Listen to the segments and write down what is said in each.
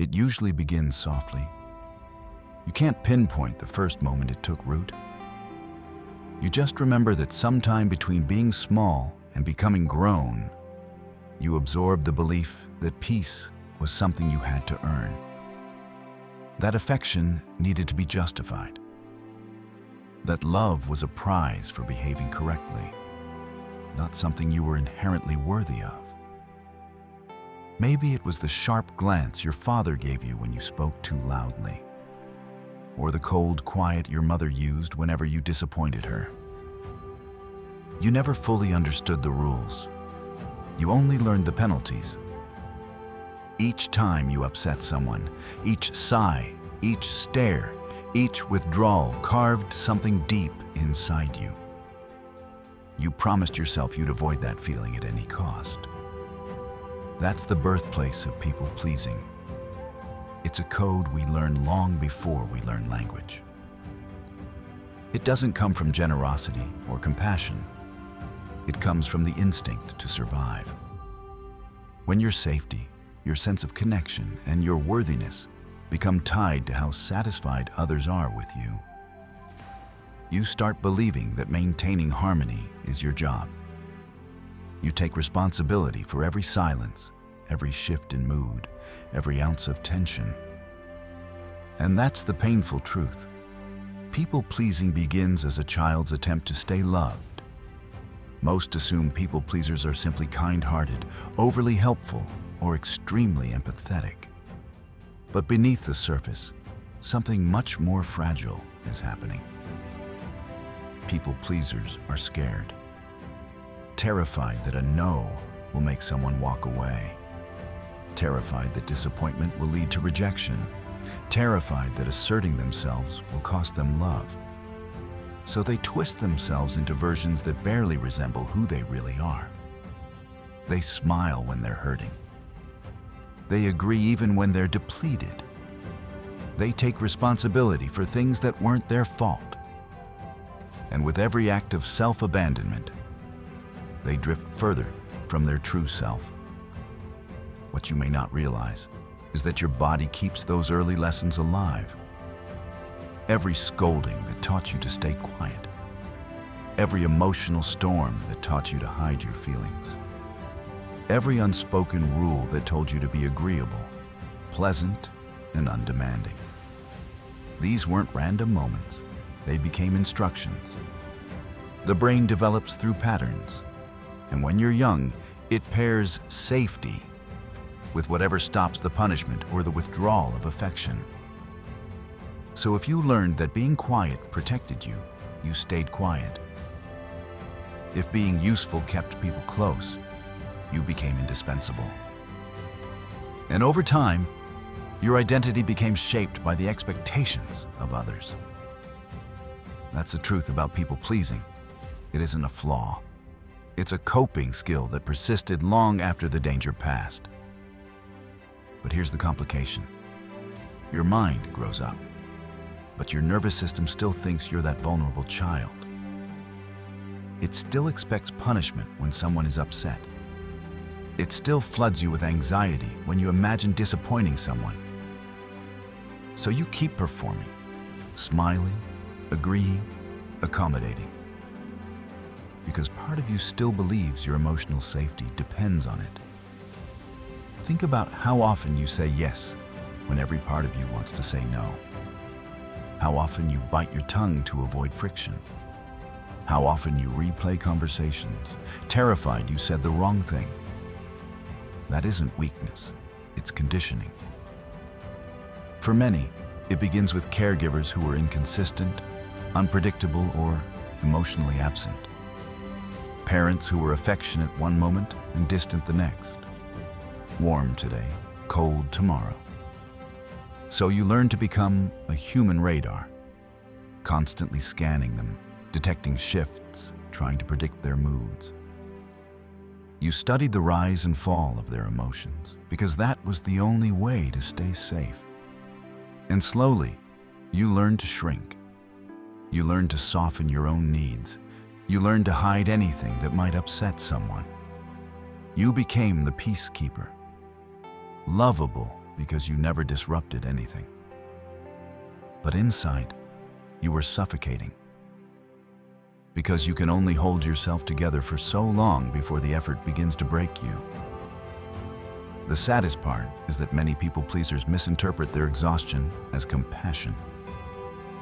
It usually begins softly. You can't pinpoint the first moment it took root. You just remember that sometime between being small and becoming grown, you absorbed the belief that peace was something you had to earn. That affection needed to be justified. That love was a prize for behaving correctly, not something you were inherently worthy of. Maybe it was the sharp glance your father gave you when you spoke too loudly, or the cold quiet your mother used whenever you disappointed her. You never fully understood the rules. You only learned the penalties. Each time you upset someone, each sigh, each stare, each withdrawal carved something deep inside you. You promised yourself you'd avoid that feeling at any cost. That's the birthplace of people-pleasing. It's a code we learn long before we learn language. It doesn't come from generosity or compassion. It comes from the instinct to survive. When your safety, your sense of connection, and your worthiness become tied to how satisfied others are with you, you start believing that maintaining harmony is your job. You take responsibility for every silence, every shift in mood, every ounce of tension. And that's the painful truth. People-pleasing begins as a child's attempt to stay loved. Most assume people-pleasers are simply kind-hearted, overly helpful, or extremely empathetic. But beneath the surface, something much more fragile is happening. People-pleasers are scared, terrified that a no will make someone walk away, terrified that disappointment will lead to rejection, terrified that asserting themselves will cost them love. So they twist themselves into versions that barely resemble who they really are. They smile when they're hurting. They agree even when they're depleted. They take responsibility for things that weren't their fault. And with every act of self-abandonment, they drift further from their true self. What you may not realize is that your body keeps those early lessons alive. Every scolding that taught you to stay quiet. Every emotional storm that taught you to hide your feelings. Every unspoken rule that told you to be agreeable, pleasant, and undemanding. These weren't random moments. They became instructions. The brain develops through patterns, and when you're young, it pairs safety with whatever stops the punishment or the withdrawal of affection. So if you learned that being quiet protected you, you stayed quiet. If being useful kept people close, you became indispensable. And over time, your identity became shaped by the expectations of others. That's the truth about people-pleasing. It isn't a flaw. It's a coping skill that persisted long after the danger passed. But here's the complication. Your mind grows up, but your nervous system still thinks you're that vulnerable child. It still expects punishment when someone is upset. It still floods you with anxiety when you imagine disappointing someone. So you keep performing, smiling, agreeing, accommodating. Because part of you still believes your emotional safety depends on it. Think about how often you say yes when every part of you wants to say no. How often you bite your tongue to avoid friction. How often you replay conversations, terrified you said the wrong thing. That isn't weakness, it's conditioning. For many, it begins with caregivers who are inconsistent, unpredictable, or emotionally absent. Parents who were affectionate one moment and distant the next. Warm today, cold tomorrow. So you learn to become a human radar, constantly scanning them, detecting shifts, trying to predict their moods. You studied the rise and fall of their emotions because that was the only way to stay safe. And slowly, you learned to shrink. You learned to soften your own needs. You learned to hide anything that might upset someone. You became the peacekeeper. Lovable because you never disrupted anything. But inside, you were suffocating, because you can only hold yourself together for so long before the effort begins to break you. The saddest part is that many people pleasers misinterpret their exhaustion as compassion.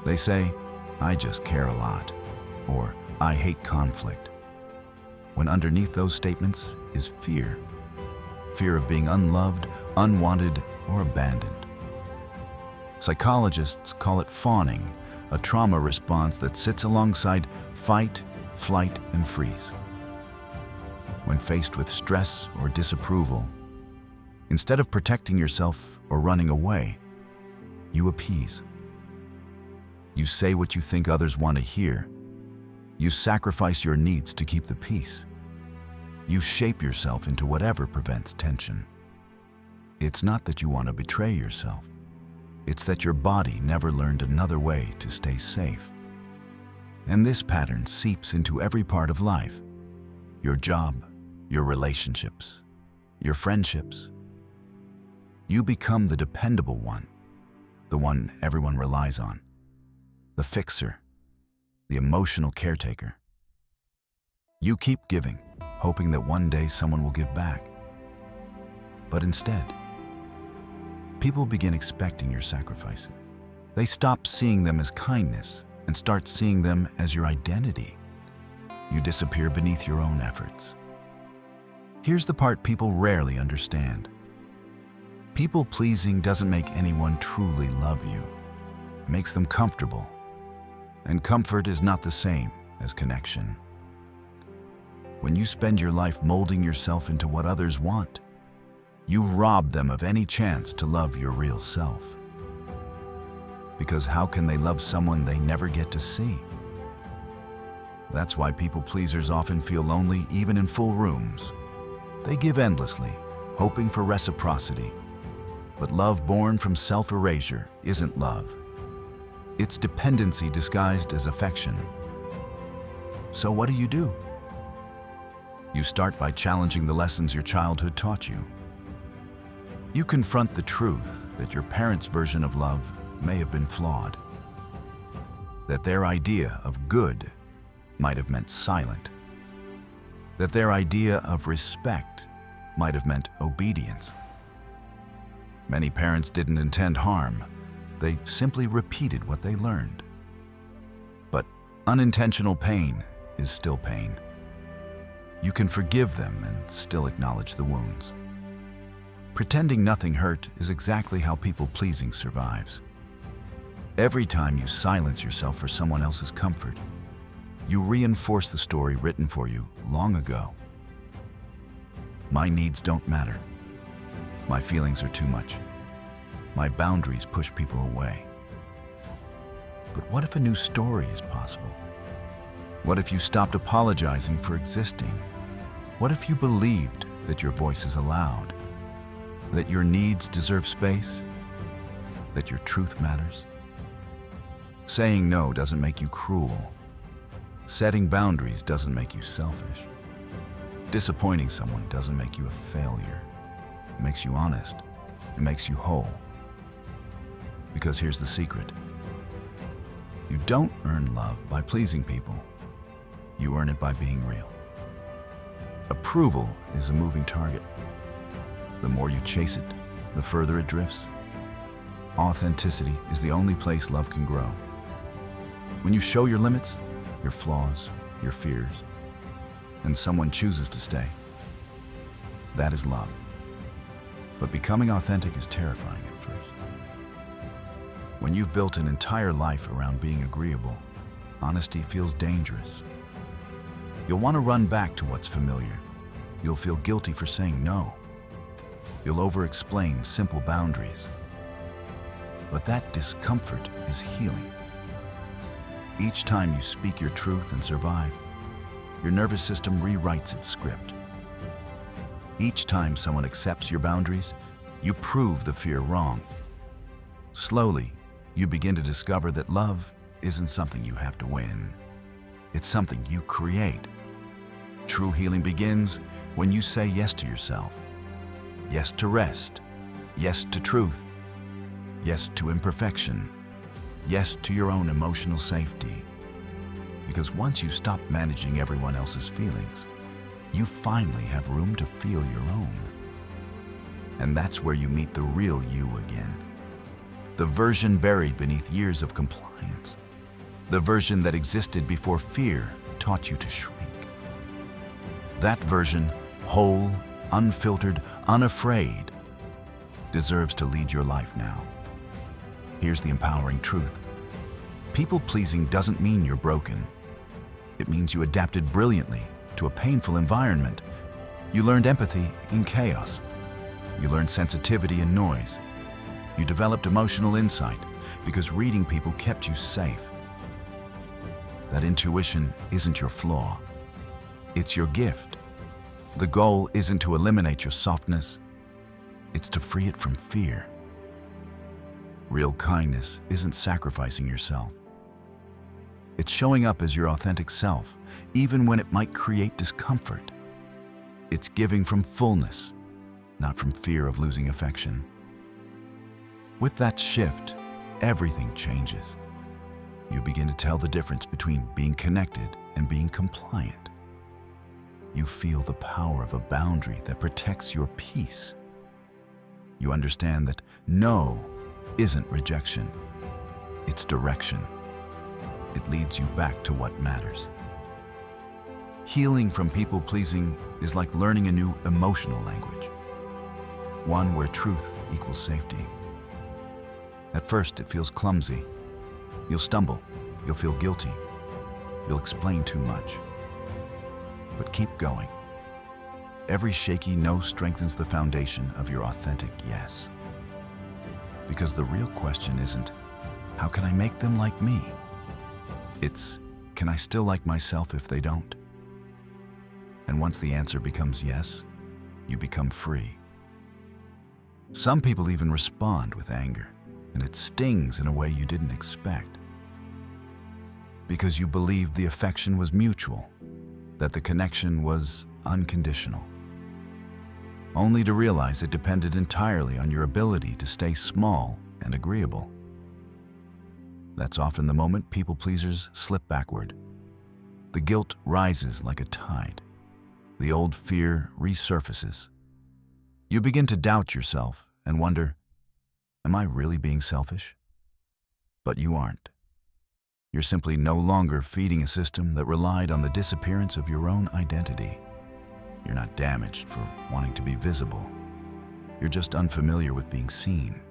They say, "I just care a lot," or "I hate conflict," when underneath those statements is fear. Fear of being unloved, unwanted, or abandoned. Psychologists call it fawning, a trauma response that sits alongside fight, flight, and freeze. When faced with stress or disapproval, instead of protecting yourself or running away, you appease. You say what you think others want to hear. You sacrifice your needs to keep the peace. You shape yourself into whatever prevents tension. It's not that you want to betray yourself. It's that your body never learned another way to stay safe. And this pattern seeps into every part of life: your job, your relationships, your friendships. You become the dependable one, the one everyone relies on, the fixer, the emotional caretaker. You keep giving, hoping that one day someone will give back. But instead, people begin expecting your sacrifices. They stop seeing them as kindness and start seeing them as your identity. You disappear beneath your own efforts. Here's the part people rarely understand. People-pleasing doesn't make anyone truly love you. It makes them comfortable. And comfort is not the same as connection. When you spend your life molding yourself into what others want, you rob them of any chance to love your real self. Because how can they love someone they never get to see? That's why people-pleasers often feel lonely even in full rooms. They give endlessly, hoping for reciprocity. But love born from self-erasure isn't love. It's dependency disguised as affection. So what do? You start by challenging the lessons your childhood taught you. You confront the truth that your parents' version of love may have been flawed. That their idea of good might have meant silent. That their idea of respect might have meant obedience. Many parents didn't intend harm. They simply repeated what they learned. But unintentional pain is still pain. You can forgive them and still acknowledge the wounds. Pretending nothing hurt is exactly how people-pleasing survives. Every time you silence yourself for someone else's comfort, you reinforce the story written for you long ago. My needs don't matter. My feelings are too much. My boundaries push people away. But what if a new story is possible? What if you stopped apologizing for existing? What if you believed that your voice is allowed? That your needs deserve space? That your truth matters? Saying no doesn't make you cruel. Setting boundaries doesn't make you selfish. Disappointing someone doesn't make you a failure. It makes you honest. It makes you whole. Because here's the secret. You don't earn love by pleasing people. You earn it by being real. Approval is a moving target. The more you chase it, the further it drifts. Authenticity is the only place love can grow. When you show your limits, your flaws, your fears, and someone chooses to stay, that is love. But becoming authentic is terrifying at first. When you've built an entire life around being agreeable, honesty feels dangerous. You'll want to run back to what's familiar. You'll feel guilty for saying no. You'll over-explain simple boundaries. But that discomfort is healing. Each time you speak your truth and survive, your nervous system rewrites its script. Each time someone accepts your boundaries, you prove the fear wrong. Slowly, you begin to discover that love isn't something you have to win. It's something you create. True healing begins when you say yes to yourself. Yes to rest. Yes to truth. Yes to imperfection. Yes to your own emotional safety. Because once you stop managing everyone else's feelings, you finally have room to feel your own. And that's where you meet the real you again. The version buried beneath years of compliance. The version that existed before fear taught you to shrink. That version, whole, unfiltered, unafraid, deserves to lead your life now. Here's the empowering truth. People-pleasing doesn't mean you're broken. It means you adapted brilliantly to a painful environment. You learned empathy in chaos. You learned sensitivity in noise. You developed emotional insight because reading people kept you safe. That intuition isn't your flaw. It's your gift. The goal isn't to eliminate your softness. It's to free it from fear. Real kindness isn't sacrificing yourself. It's showing up as your authentic self, even when it might create discomfort. It's giving from fullness, not from fear of losing affection. With that shift, everything changes. You begin to tell the difference between being connected and being compliant. You feel the power of a boundary that protects your peace. You understand that no isn't rejection, it's direction. It leads you back to what matters. Healing from people-pleasing is like learning a new emotional language, one where truth equals safety. At first, it feels clumsy. You'll stumble, you'll feel guilty, you'll explain too much. But keep going. Every shaky no strengthens the foundation of your authentic yes. Because the real question isn't, how can I make them like me? It's, can I still like myself if they don't? And once the answer becomes yes, you become free. Some people even respond with anger, and it stings in a way you didn't expect. Because you believed the affection was mutual, that the connection was unconditional. Only to realize it depended entirely on your ability to stay small and agreeable. That's often the moment people-pleasers slip backward. The guilt rises like a tide. The old fear resurfaces. You begin to doubt yourself and wonder, am I really being selfish? But you aren't. You're simply no longer feeding a system that relied on the disappearance of your own identity. You're not damaged for wanting to be visible. You're just unfamiliar with being seen.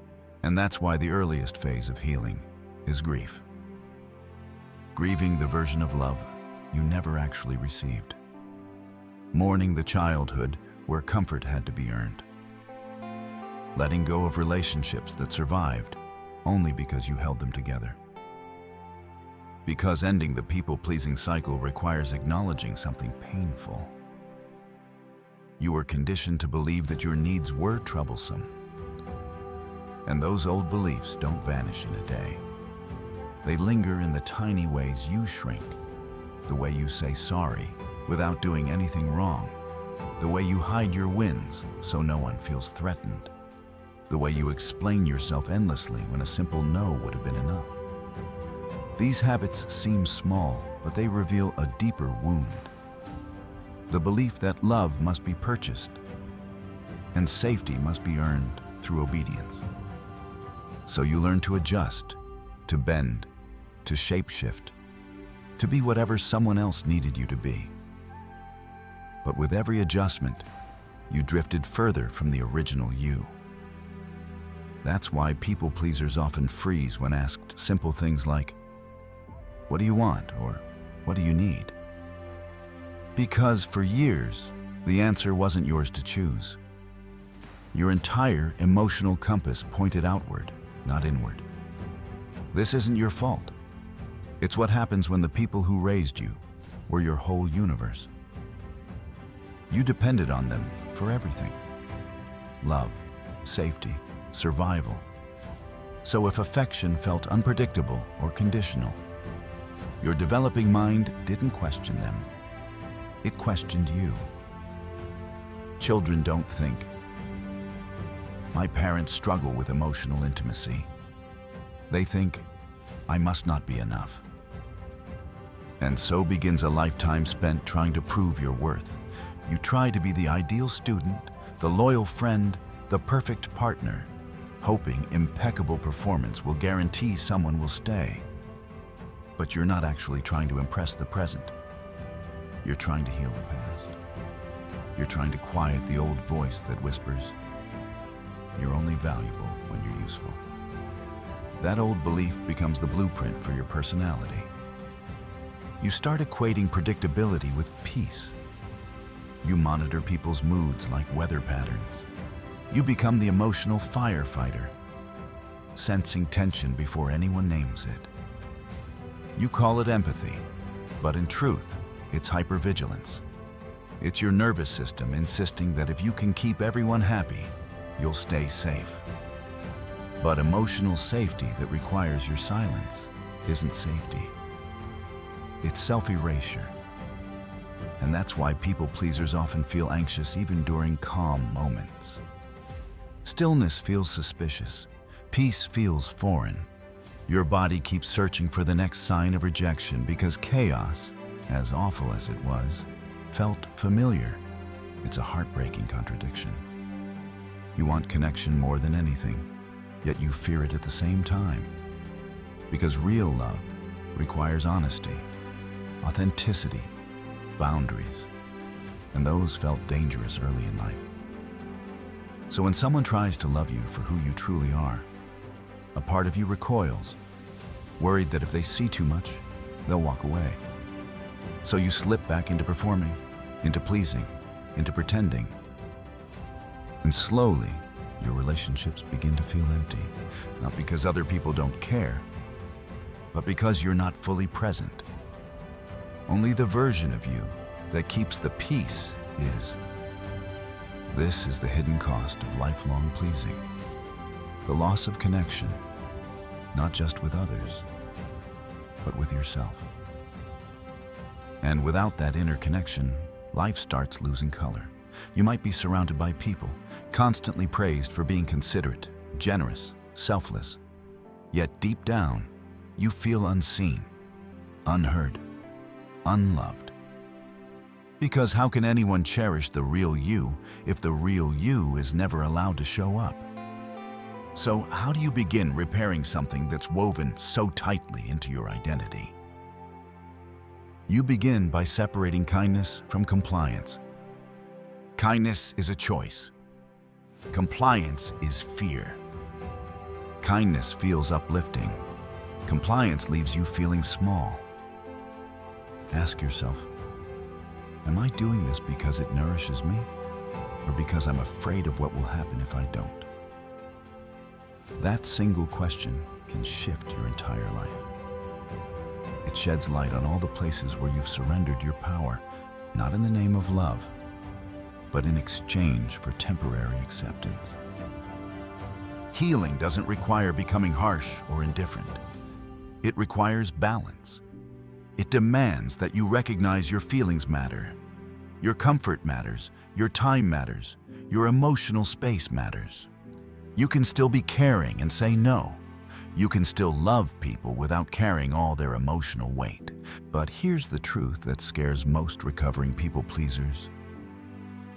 And that's why the earliest phase of healing is grief. Grieving the version of love you never actually received. Mourning the childhood where comfort had to be earned. Letting go of relationships that survived only because you held them together. Because ending the people-pleasing cycle requires acknowledging something painful. You were conditioned to believe that your needs were troublesome. And those old beliefs don't vanish in a day. They linger in the tiny ways you shrink, the way you say sorry without doing anything wrong, the way you hide your wins so no one feels threatened, the way you explain yourself endlessly when a simple no would have been enough. These habits seem small, but they reveal a deeper wound. The belief that love must be purchased and safety must be earned through obedience. So you learn to adjust, to bend, to shapeshift, to be whatever someone else needed you to be. But with every adjustment, you drifted further from the original you. That's why people-pleasers often freeze when asked simple things like, "What do you want?" or "What do you need?" Because for years, the answer wasn't yours to choose. Your entire emotional compass pointed outward, not inward. This isn't your fault. It's what happens when the people who raised you were your whole universe. You depended on them for everything. Love, safety, survival. So if affection felt unpredictable or conditional, your developing mind didn't question them. It questioned you. Children don't think, My parents struggle with emotional intimacy. They think, I must not be enough. And so begins a lifetime spent trying to prove your worth. You try to be the ideal student, the loyal friend, the perfect partner, hoping impeccable performance will guarantee someone will stay. But you're not actually trying to impress the present. You're trying to heal the past. You're trying to quiet the old voice that whispers, you're only valuable when you're useful. That old belief becomes the blueprint for your personality. You start equating predictability with peace. You monitor people's moods like weather patterns. You become the emotional firefighter, sensing tension before anyone names it. You call it empathy, but in truth, it's hypervigilance. It's your nervous system insisting that if you can keep everyone happy, you'll stay safe. But emotional safety that requires your silence isn't safety. It's self-erasure. And that's why people pleasers often feel anxious even during calm moments. Stillness feels suspicious. Peace feels foreign. Your body keeps searching for the next sign of rejection because chaos, as awful as it was, felt familiar. It's a heartbreaking contradiction. You want connection more than anything, yet you fear it at the same time. Because real love requires honesty, authenticity, boundaries, and those felt dangerous early in life. So when someone tries to love you for who you truly are, a part of you recoils, worried that if they see too much, they'll walk away. So you slip back into performing, into pleasing, into pretending. And slowly, your relationships begin to feel empty, not because other people don't care, but because you're not fully present. Only the version of you that keeps the peace is. This is the hidden cost of lifelong pleasing. The loss of connection, not just with others, but with yourself. And without that inner connection, life starts losing color. You might be surrounded by people, constantly praised for being considerate, generous, selfless. Yet deep down, you feel unseen, unheard, unloved. Because how can anyone cherish the real you if the real you is never allowed to show up? So how do you begin repairing something that's woven so tightly into your identity? You begin by separating kindness from compliance. Kindness is a choice. Compliance is fear. Kindness feels uplifting. Compliance leaves you feeling small. Ask yourself, am I doing this because it nourishes me, or because I'm afraid of what will happen if I don't? That single question can shift your entire life. It sheds light on all the places where you've surrendered your power, not in the name of love, but in exchange for temporary acceptance. Healing doesn't require becoming harsh or indifferent. It requires balance. It demands that you recognize your feelings matter. Your comfort matters, your time matters, your emotional space matters. You can still be caring and say no. You can still love people without carrying all their emotional weight. But here's the truth that scares most recovering people pleasers.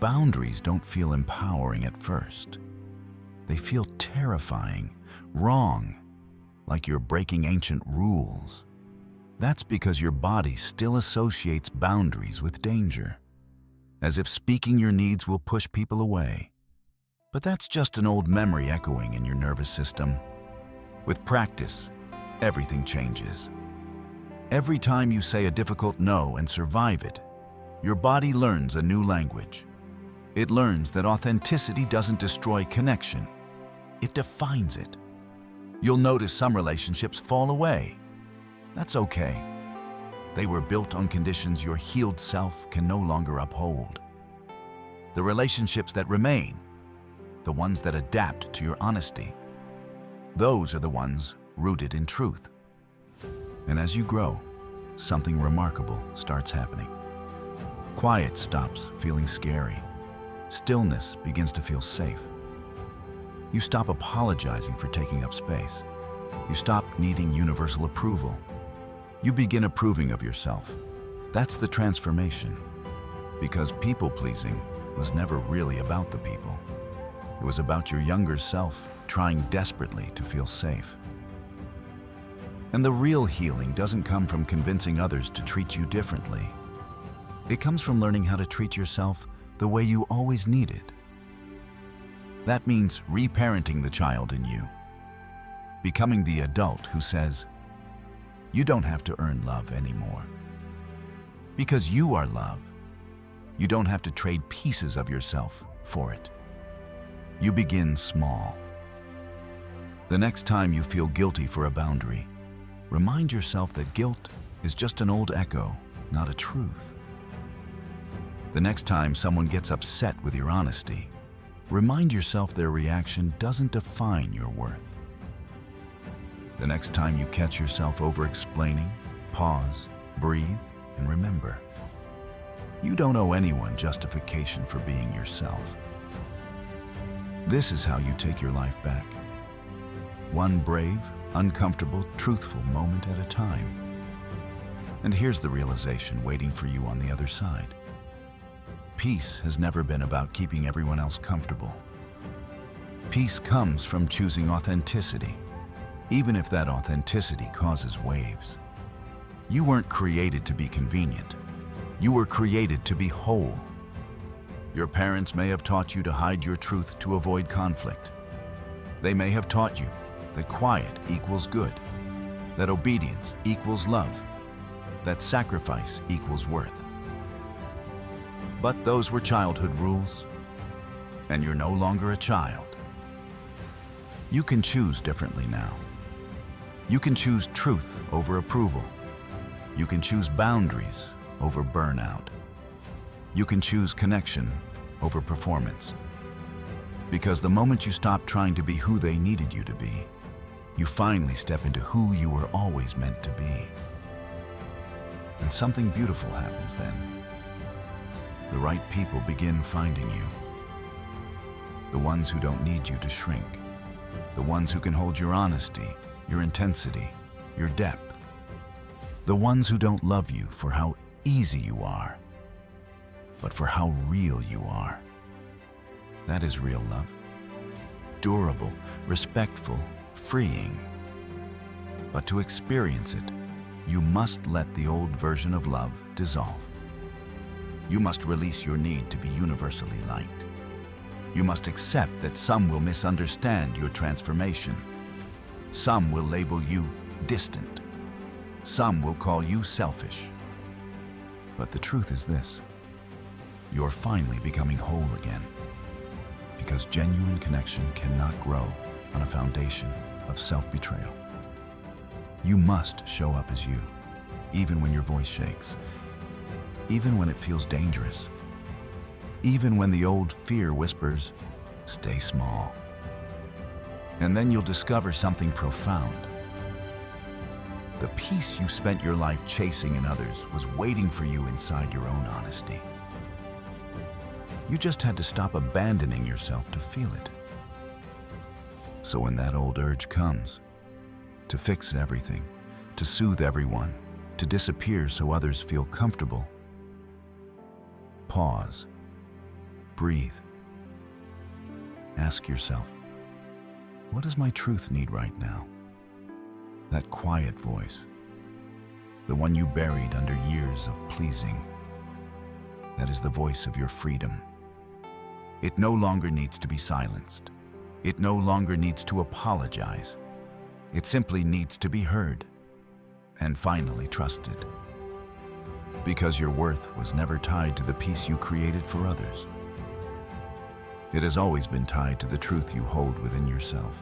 Boundaries don't feel empowering at first. They feel terrifying, wrong, like you're breaking ancient rules. That's because your body still associates boundaries with danger, as if speaking your needs will push people away. But that's just an old memory echoing in your nervous system. With practice, everything changes. Every time you say a difficult no and survive it, your body learns a new language. It learns that authenticity doesn't destroy connection. It defines it. You'll notice some relationships fall away. That's okay. They were built on conditions your healed self can no longer uphold. The relationships that remain, the ones that adapt to your honesty, those are the ones rooted in truth. And as you grow, something remarkable starts happening. Quiet stops feeling scary. Stillness begins to feel safe. You stop apologizing for taking up space. You stop needing universal approval. You begin approving of yourself. That's the transformation. Because people-pleasing was never really about the people. It was about your younger self trying desperately to feel safe. And the real healing doesn't come from convincing others to treat you differently. It comes from learning how to treat yourself the way you always needed. That means reparenting the child in you. Becoming the adult who says, you don't have to earn love anymore. Because you are love. You don't have to trade pieces of yourself for it. You begin small. The next time you feel guilty for a boundary, remind yourself that guilt is just an old echo, not a truth. The next time someone gets upset with your honesty, remind yourself their reaction doesn't define your worth. The next time you catch yourself over-explaining, pause, breathe, and remember. You don't owe anyone justification for being yourself. This is how you take your life back. One brave, uncomfortable, truthful moment at a time. And here's the realization waiting for you on the other side. Peace has never been about keeping everyone else comfortable. Peace comes from choosing authenticity, even if that authenticity causes waves. You weren't created to be convenient. You were created to be whole. Your parents may have taught you to hide your truth to avoid conflict. They may have taught you that quiet equals good, that obedience equals love, that sacrifice equals worth. But those were childhood rules, and you're no longer a child. You can choose differently now. You can choose truth over approval. You can choose boundaries over burnout. You can choose connection over performance. Because the moment you stop trying to be who they needed you to be, you finally step into who you were always meant to be. And something beautiful happens then. The right people begin finding you. The ones who don't need you to shrink. The ones who can hold your honesty, your intensity, your depth. The ones who don't love you for how easy you are, but for how real you are. That is real love. Durable, respectful, freeing. But to experience it, you must let the old version of love dissolve. You must release your need to be universally liked. You must accept that some will misunderstand your transformation. Some will label you distant. Some will call you selfish. But the truth is this: you're finally becoming whole again. Because genuine connection cannot grow on a foundation of self-betrayal. You must show up as you, even when your voice shakes, even when it feels dangerous, even when the old fear whispers, stay small. And then you'll discover something profound. The peace you spent your life chasing in others was waiting for you inside your own honesty. You just had to stop abandoning yourself to feel it. So when that old urge comes, to fix everything, to soothe everyone, to disappear so others feel comfortable, pause, breathe. Ask yourself, what does my truth need right now? That quiet voice, the one you buried under years of pleasing, that is the voice of your freedom. It no longer needs to be silenced. It no longer needs to apologize. It simply needs to be heard and finally trusted. Because your worth was never tied to the peace you created for others. It has always been tied to the truth you hold within yourself.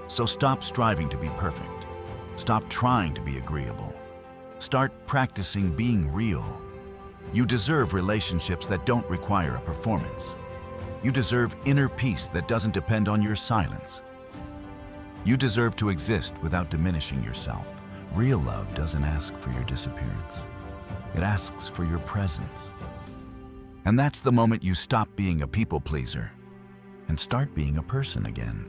So stop striving to be perfect. Stop trying to be agreeable. Start practicing being real. You deserve relationships that don't require a performance. You deserve inner peace that doesn't depend on your silence. You deserve to exist without diminishing yourself. Real love doesn't ask for your disappearance. It asks for your presence. And that's the moment you stop being a people pleaser and start being a person again.